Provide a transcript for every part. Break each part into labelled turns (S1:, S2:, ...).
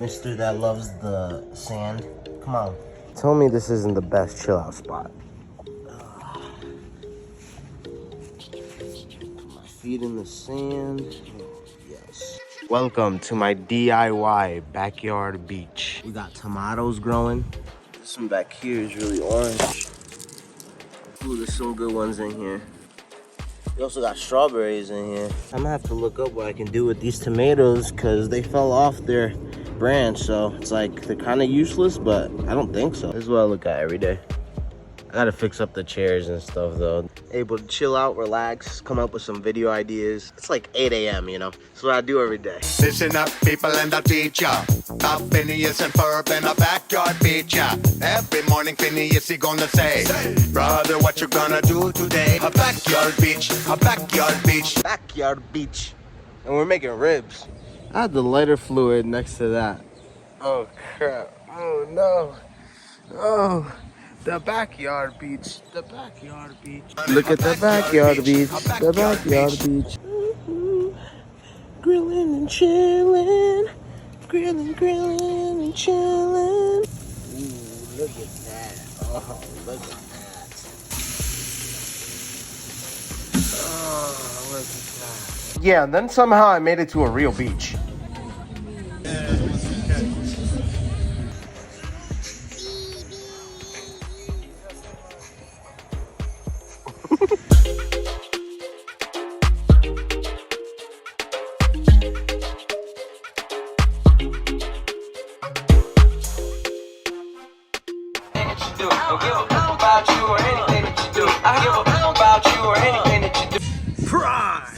S1: Mister that loves the sand. Come on. Tell me this isn't the best chill out spot. Put my feet in the sand. Oh, yes. Welcome to my DIY backyard beach. We got tomatoes growing. This one back here is really orange. Ooh, there's some good ones in here. We also got strawberries in here. I'm gonna have to look up what I can do with these tomatoes because they fell off their branch, so it's like they're kind of useless, but I don't think so. This is what I look at every day. I gotta fix up the chairs and stuff though. Able to chill out, relax, come up with some video ideas. It's like 8 a.m., you know? That's what I do every day.
S2: Listen up, people, and I'll teach ya. Top Phineas and Ferb in a backyard beach, ya. Every morning, Phineas, he gonna say, brother, what you gonna do today? A backyard beach, a backyard beach.
S1: Backyard beach. And we're making ribs. I had the lighter fluid next to that. Oh, crap. Oh, no. Oh. The backyard beach, the backyard beach. Look at the backyard beach, the backyard beach. Grilling and chilling, grilling and chilling. Ooh, look at that. Oh, look at that. Oh, look at that. Yeah, and then somehow I made it to a real beach.
S3: Don't give a fuck about you or anything that you do. I give a fuck about you or anything that you do.
S1: Pride!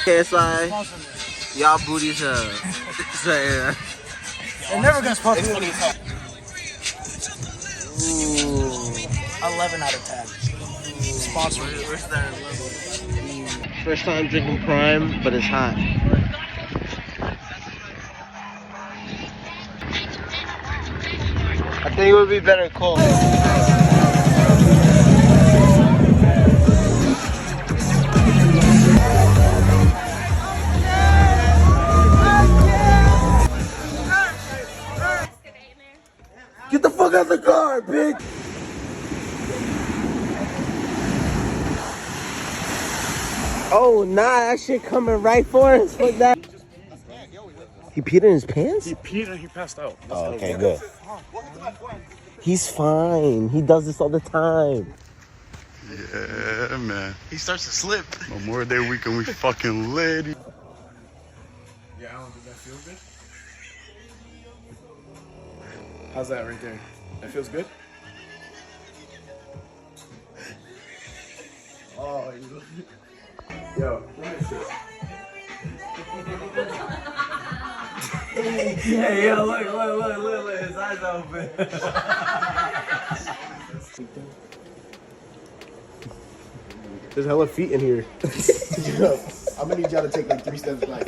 S1: KSI, y'all booties
S4: They're never gonna sponsor me.
S1: Ooh.
S4: 11 out of 10. Sponsor me.
S1: First time drinking Prime, but it's hot. I think it would be better cold. Get the fuck out of the car, bitch! Oh, nah, that shit coming right for us. Like that. He peed in his pants?
S5: He peed and he passed out.
S1: Oh, okay, good. He's fine. He does this all the time.
S2: Yeah, man. He starts to slip. Memorial Day weekend, we fucking lit.
S5: Yeah, Alan, does that feel good? How's that right there? That feels good? Oh, yo, give me a shit.
S1: Hey, yo, look, his eyes open.
S5: There's hella feet in here.
S4: I'm gonna need y'all to take like 3 steps back.